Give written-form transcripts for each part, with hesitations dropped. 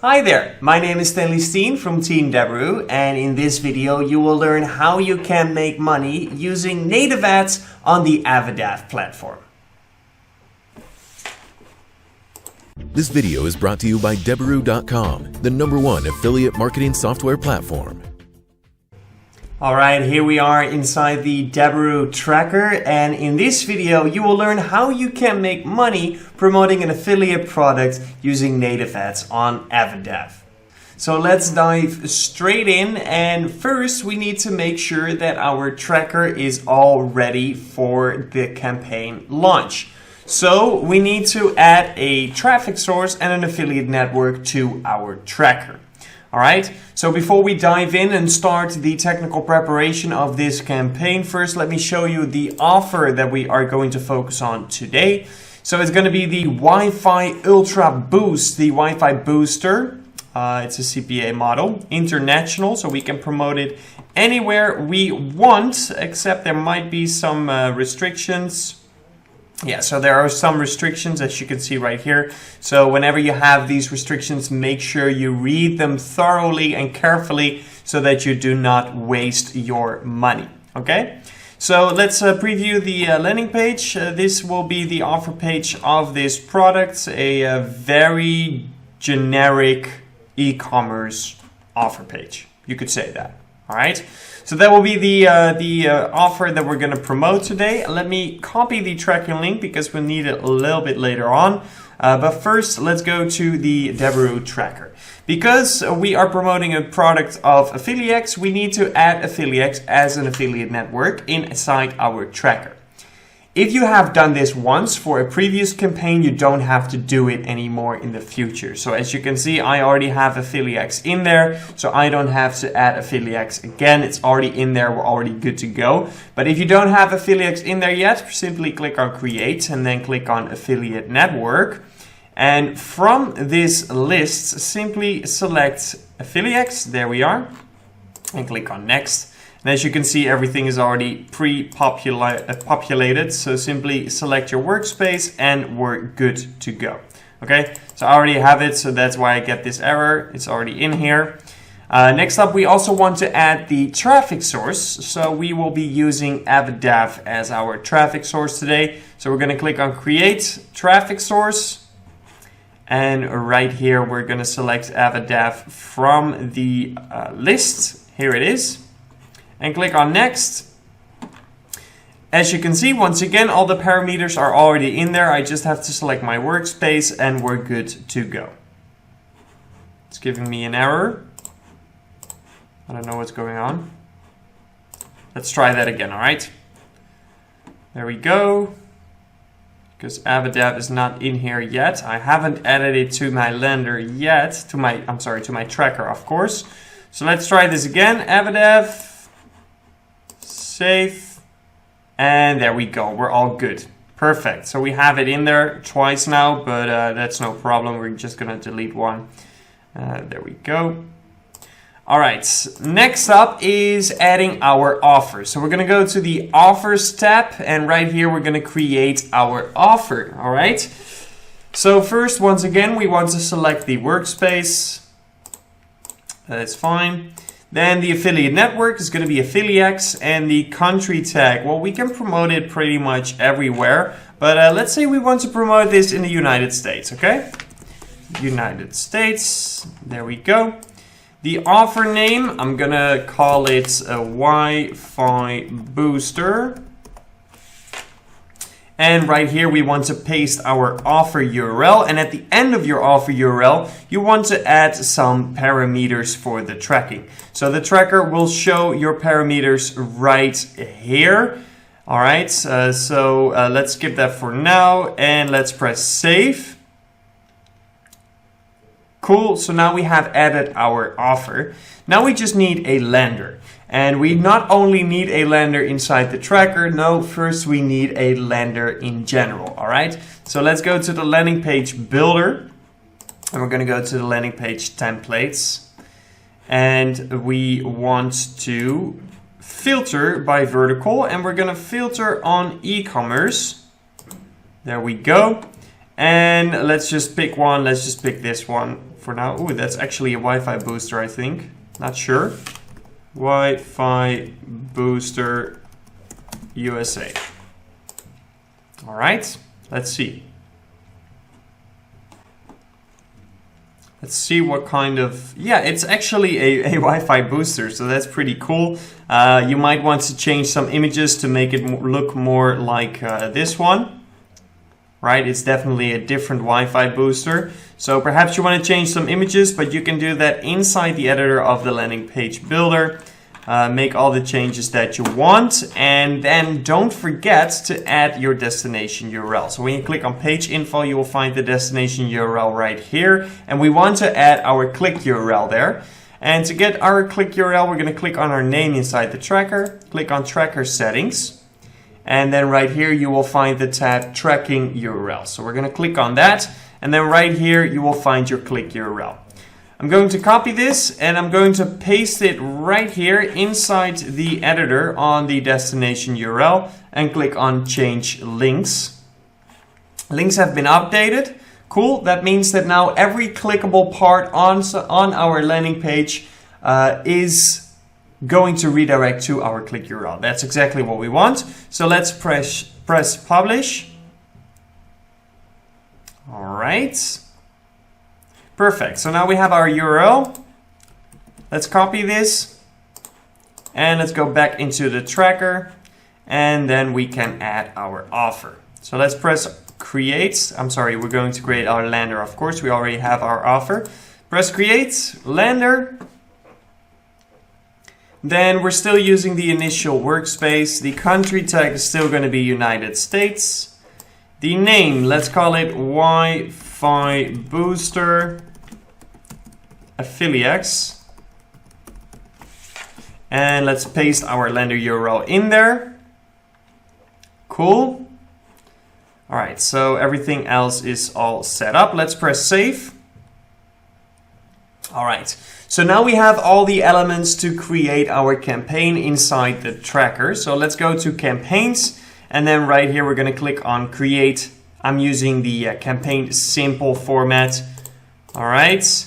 Hi there, my name is Stanley from Team Deberoo, and in this video you will learn how you can make money using native ads on the Evadav platform. This video is brought to you by Deberoo.com, the #1 affiliate marketing software platform. Alright, here we are inside the Deberoo tracker, and in this video you will learn how you can make money promoting an affiliate product using native ads on Evadav. So let's dive straight in, and first we need to make sure that our tracker is all ready for the campaign launch. So we need to add a traffic source and an affiliate network to our tracker. Alright, so before we dive in and start the technical preparation of this campaign, first let me show you the offer that we are going to focus on today. So it's going to be the Wi-Fi Ultra Boost, the Wi-Fi booster. It's a CPA model, international, so we can promote it anywhere we want, except there might be some restrictions. Yeah, so there are some restrictions, as you can see right here. So whenever you have these restrictions, make sure you read them thoroughly and carefully so that you do not waste your money. Okay, so let's preview the landing page. This will be the offer page of this product, a very generic e-commerce offer page. You could say that. All right, so that will be the offer that we're going to promote today. Let me copy the tracking link because we'll need it a little bit later on. But first, let's go to the Deberoo tracker. Because we are promoting a product of AffiliaXe, we need to add AffiliaXe as an affiliate network inside our tracker. If you have done this once for a previous campaign, you don't have to do it anymore in the future. So as you can see, I already have AffiliaXe in there, so I don't have to add AffiliaXe again. It's already in there, we're already good to go. But if you don't have AffiliaXe in there yet, simply click on Create and then click on Affiliate Network. And from this list, simply select AffiliaXe, there we are, and click on Next. And as you can see, everything is already pre-populated. So simply select your workspace and we're good to go. Okay, so I already have it, so that's why I get this error. It's already in here. Next up, we also want to add the traffic source. So we will be using Evadav as our traffic source today. So we're going to click on Create Traffic Source. And right here, we're going to select Evadav from the list. Here it is. And click on Next. As you can see, once again, all the parameters are already in there. I just have to select my workspace and we're good to go. It's giving me an error. I don't know what's going on. Let's try that again, all right? There we go. Because Evadav is not in here yet. I haven't added it to my lender yet. To my tracker, of course. So let's try this again. Evadav. Save, and there we go, we're all good. Perfect, so we have it in there twice now, but that's no problem. We're just gonna delete one. There we go. All right, next up is adding our offers. So we're gonna go to the offers tab, and right here we're gonna create our offer. All right, so first, once again, we want to select the workspace. That's fine. Then the affiliate network is going to be AffiliaXe, and the country tag, well, we can promote it pretty much everywhere, but let's say we want to promote this in the United States, okay? United States, there we go. The offer name, I'm going to call it a Wi-Fi booster. And right here, we want to paste our offer URL. And at the end of your offer URL, you want to add some parameters for the tracking. So the tracker will show your parameters right here. All right, so let's skip that for now and let's press save. Cool, so now we have added our offer. Now we just need a lender. And we not only need a lender inside the tracker, no, first we need a lender in general, all right? So let's go to the landing page builder, and we're gonna go to the landing page templates. And we want to filter by vertical, and we're gonna filter on e-commerce. There we go. And let's just pick one. Let's just pick this one for now. Ooh, that's actually a Wi-Fi booster, I think. Not sure. Wi-Fi booster USA. All right, let's see. Let's see what kind of, yeah, it's actually a Wi-Fi booster, so that's pretty cool. You might want to change some images to make it look more like this one, right? It's definitely a different Wi-Fi booster. So perhaps you want to change some images, but you can do that inside the editor of the landing page builder. Make all the changes that you want, and then don't forget to add your destination URL. So when you click on page info, you will find the destination URL right here, and we want to add our click URL there. And to get our click URL, we're going to click on our name inside the tracker, click on tracker settings, and then right here you will find the tab tracking URL. So we're going to click on that, and then right here you will find your click URL. I'm going to copy this and I'm going to paste it right here inside the editor on the destination URL and click on change links. Links have been updated. Cool. That means that now every clickable part on our landing page is going to redirect to our click URL. That's exactly what we want. So let's press publish. All right. Perfect. So now we have our URL. Let's copy this and let's go back into the tracker, and then we can add our offer. So let's press create. I'm sorry, we're going to create our lander. Of course, we already have our offer. Press create, lander. Then we're still using the initial workspace. The country tag is still going to be United States. The name, let's call it Wi-Fi Booster AffiliaXe, and let's paste our lander URL in there. Cool. All right, so everything else is all set up. Let's press save. All right, so now we have all the elements to create our campaign inside the tracker. So let's go to campaigns, and then right here we're going to click on create. I'm using the campaign simple format. All right.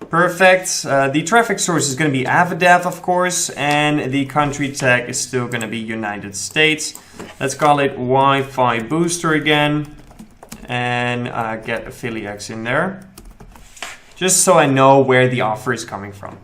Perfect. The traffic source is going to be Evadav, of course, and the country tag is still going to be United States. Let's call it Wi-Fi Booster again, and get AffiliaXe in there, just so I know where the offer is coming from.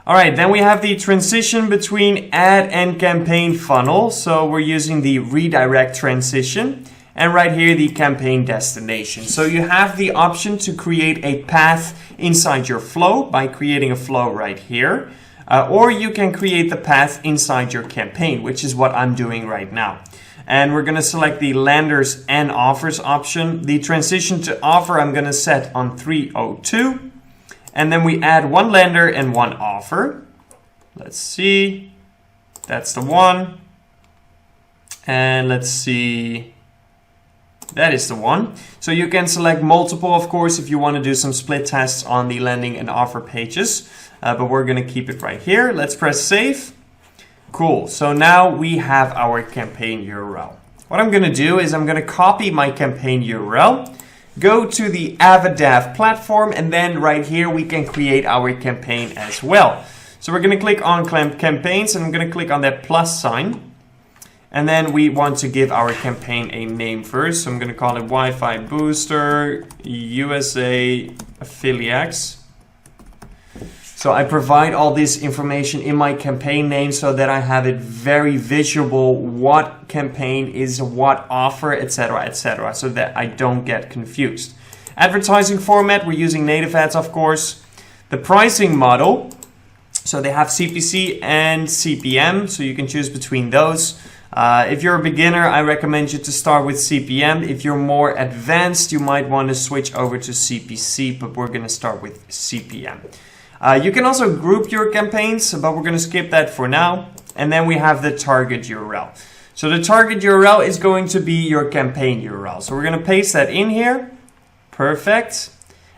All right, then we have the transition between ad and campaign funnel. So we're using the redirect transition. And right here, the campaign destination. So you have the option to create a path inside your flow by creating a flow right here. Or you can create the path inside your campaign, which is what I'm doing right now. And we're going to select the landers and offers option. The transition to offer, I'm going to set on 302. And then we add one lander and one offer. Let's see. That's the one. And let's see. That is the one. So you can select multiple, of course, if you want to do some split tests on the landing and offer pages. But we're going to keep it right here. Let's press save. Cool. So now we have our campaign URL. What I'm going to do is I'm going to copy my campaign URL, go to the Evadav platform, and then right here we can create our campaign as well. So we're going to click on campaigns, and I'm going to click on that plus sign. And then we want to give our campaign a name first. So I'm going to call it Wi-Fi Booster USA AffiliaXe. So I provide all this information in my campaign name so that I have it very visible what campaign is what offer, etc., so that I don't get confused. Advertising format, we're using native ads, of course. The pricing model, so they have CPC and CPM, so you can choose between those. If you're a beginner, I recommend you to start with CPM. If you're more advanced, you might want to switch over to CPC, but we're going to start with CPM. You can also group your campaigns, but we're going to skip that for now. And then we have the target URL. So the target URL is going to be your campaign URL. So we're going to paste that in here. Perfect.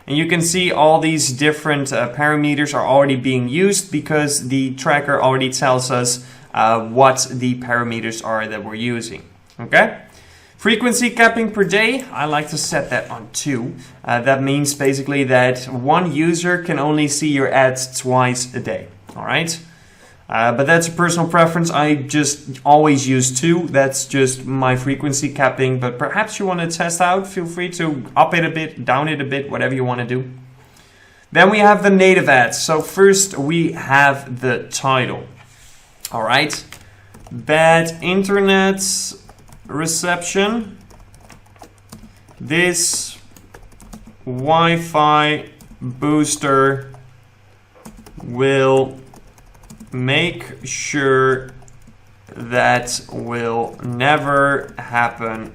And you can see all these different parameters are already being used because the tracker already tells us what the parameters are that we're using. Okay, Frequency capping per day, I like to set that on 2. That means basically that one user can only see your ads twice a day. All right. But that's a personal preference. I just always use 2. That's just my frequency capping. But perhaps you want to test out. Feel free to up it a bit, down it a bit, whatever you want to do. Then we have the native ads. So first we have the title. All right. Bad internet reception. This Wi-Fi booster will make sure that will never happen.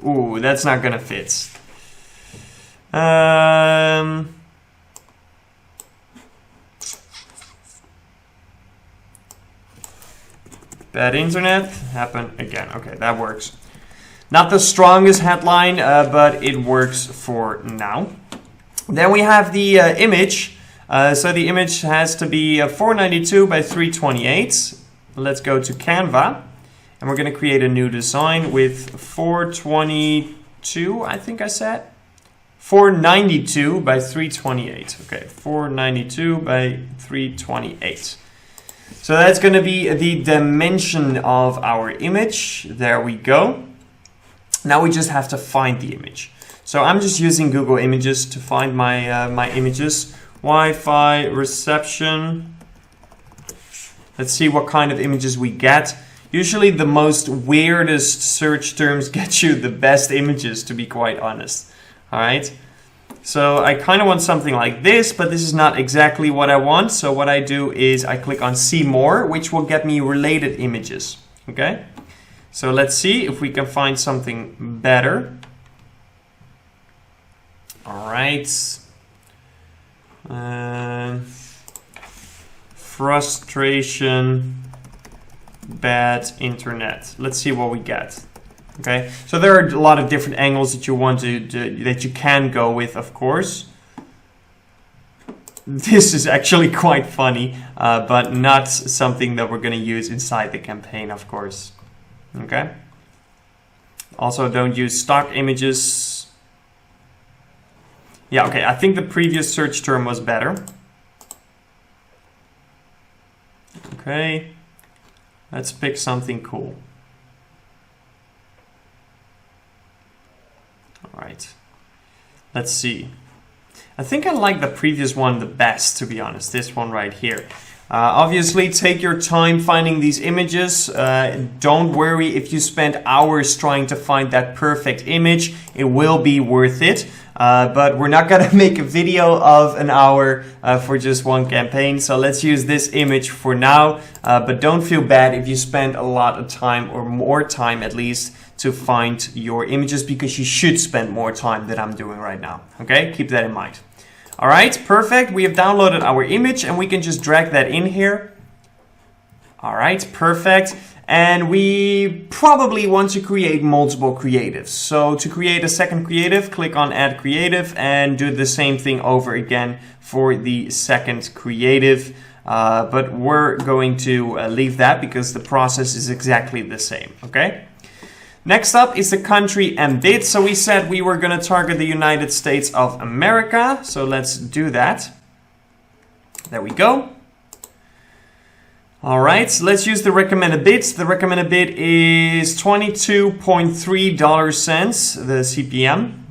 Ooh, that's not gonna fit. Bad internet happen again. Okay, that works. Not the strongest headline, but it works for now. Then we have the image. So the image has to be 492 by 328. Let's go to Canva. And we're going to create a new design with 422, I think I said. 492 by 328. Okay, 492 by 328. So that's going to be the dimension of our image. There we go. Now we just have to find the image. So I'm just using Google Images to find my my images. Wi-Fi reception. Let's see what kind of images we get. Usually the most weirdest search terms get you the best images, to be quite honest. All right. So I kind of want something like this, but this is not exactly what I want. So what I do is I click on see more, which will get me related images. Okay. So let's see if we can find something better. All right. Frustration, bad internet. Let's see what we get. Okay, so there are a lot of different angles that you want that you can go with, of course. This is actually quite funny, but not something that we're going to use inside the campaign, of course. Okay. Also, don't use stock images. Yeah, okay, I think the previous search term was better. Okay, let's pick something cool. All right, let's see. I think I like the previous one the best, to be honest, this one right here. Obviously, take your time finding these images. Don't worry if you spend hours trying to find that perfect image. It will be worth it. But we're not going to make a video of an hour for just one campaign. So let's use this image for now. But don't feel bad if you spend a lot of time, or more time at least, to find your images, because you should spend more time than I'm doing right now. Okay, keep that in mind. All right, perfect. We have downloaded our image and we can just drag that in here. All right, perfect. And we probably want to create multiple creatives. So to create a second creative, click on Add Creative and do the same thing over again for the second creative. But we're going to leave that because the process is exactly the same, okay? Next up is the country and bid. So we said we were going to target the United States of America. So let's do that. There we go. All right, so let's use the recommended bids. The recommended bid is $22.3, the CPM.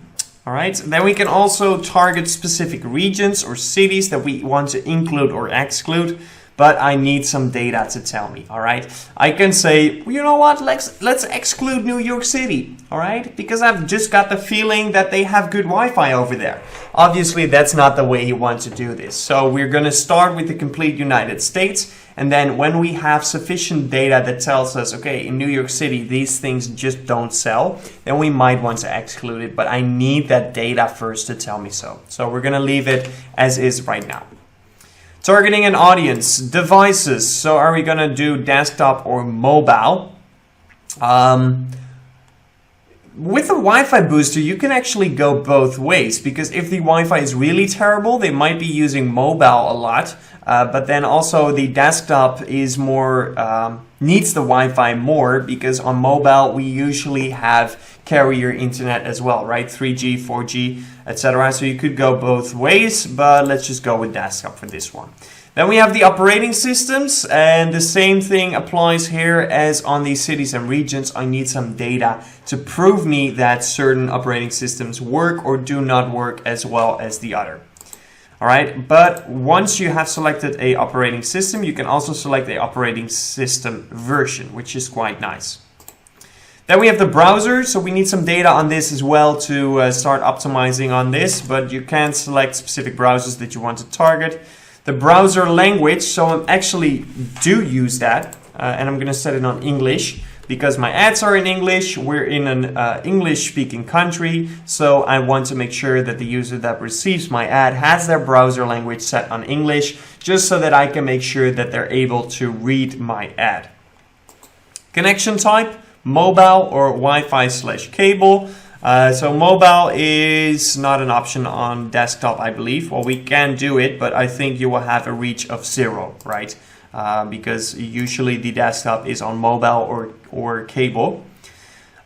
All right, then we can also target specific regions or cities that we want to include or exclude. But I need some data to tell me, all right? I can say, well, you know what, let's exclude New York City, all right? Because I've just got the feeling that they have good Wi-Fi over there. Obviously, that's not the way you want to do this. So we're gonna start with the complete United States, and then when we have sufficient data that tells us, okay, in New York City, these things just don't sell, then we might want to exclude it, but I need that data first to tell me so. So we're gonna leave it as is right now. Targeting an audience, devices. So are we going to do desktop or mobile? With a Wi-Fi booster, you can actually go both ways, because if the Wi-Fi is really terrible, they might be using mobile a lot. But then also the desktop is more needs the Wi-Fi more, because on mobile we usually have carrier internet as well, right? 3G, 4G, etc. So you could go both ways, but let's just go with desktop for this one. Then we have the operating systems, and the same thing applies here as on the cities and regions. I need some data to prove me that certain operating systems work or do not work as well as the other. All right, but once you have selected a operating system, you can also select a operating system version, which is quite nice. Then we have the browser, so we need some data on this as well to start optimizing on this, but you can select specific browsers that you want to target. The browser language, so I actually do use that, and I'm going to set it on English because my ads are in English. We're in an English-speaking country, so I want to make sure that the user that receives my ad has their browser language set on English, just so that I can make sure that they're able to read my ad. Connection type, mobile or Wi-Fi/cable. So mobile is not an option on desktop, I believe. Well, we can do it, but I think you will have a reach of 0, right? Because usually the desktop is on mobile or cable.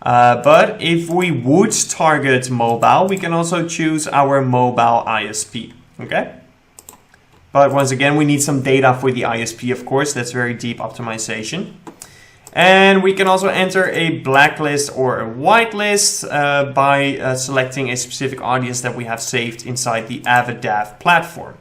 But if we would target mobile, we can also choose our mobile ISP, okay? But once again, we need some data for the ISP, of course. That's very deep optimization. And we can also enter a blacklist or a whitelist by selecting a specific audience that we have saved inside the Evadav platform.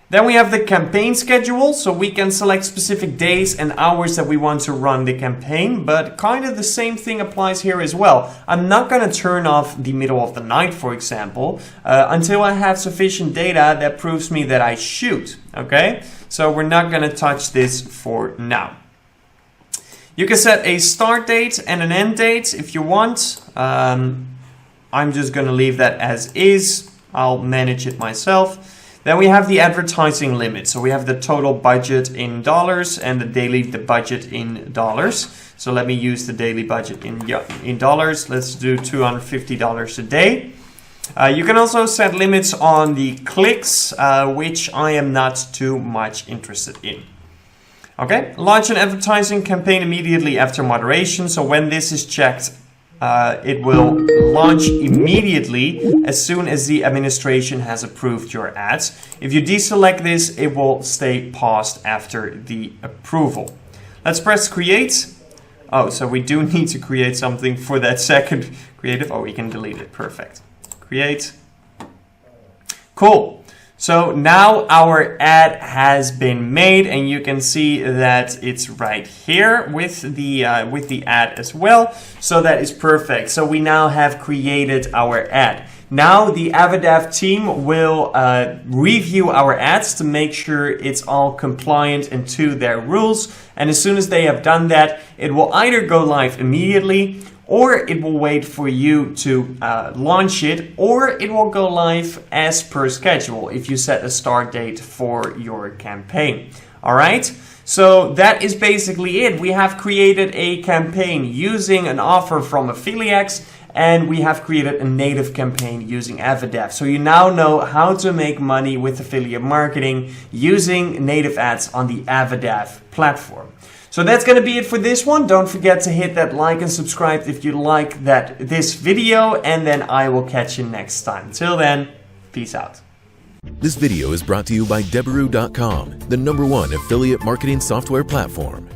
Then we have the campaign schedule, so we can select specific days and hours that we want to run the campaign, but kind of the same thing applies here as well. I'm not going to turn off the middle of the night, for example, until I have sufficient data that proves me that I should, okay? So we're not going to touch this for now. You can set a start date and an end date if you want. I'm just going to leave that as is. I'll manage it myself. Then we have the advertising limit. So we have the total budget in dollars and the daily budget in dollars. So let me use the daily budget in dollars. Let's do $250 a day. You can also set limits on the clicks, which I am not too much interested in. Okay, launch an advertising campaign immediately after moderation. So when this is checked, it will launch immediately as soon as the administration has approved your ads. If you deselect this, it will stay paused after the approval. Let's press create. Oh, so we do need to create something for that second creative. Oh, we can delete it. Perfect. Create. Cool. So now our ad has been made, and you can see that it's right here with the ad as well. So that is perfect. So we now have created our ad. Now the Evadav team will review our ads to make sure it's all compliant and to their rules. And as soon as they have done that, it will either go live immediately, or it will wait for you to launch it, or it will go live as per schedule if you set a start date for your campaign. All right, so that is basically it. We have created a campaign using an offer from AffiliaXe, and we have created a native campaign using Evadav. So you now know how to make money with affiliate marketing using native ads on the Evadav platform. So that's going to be it for this one. Don't forget to hit that like and subscribe if you like this video, and then I will catch you next time. Till then, peace out. This video is brought to you by Deberoo.com, the #1 affiliate marketing software platform.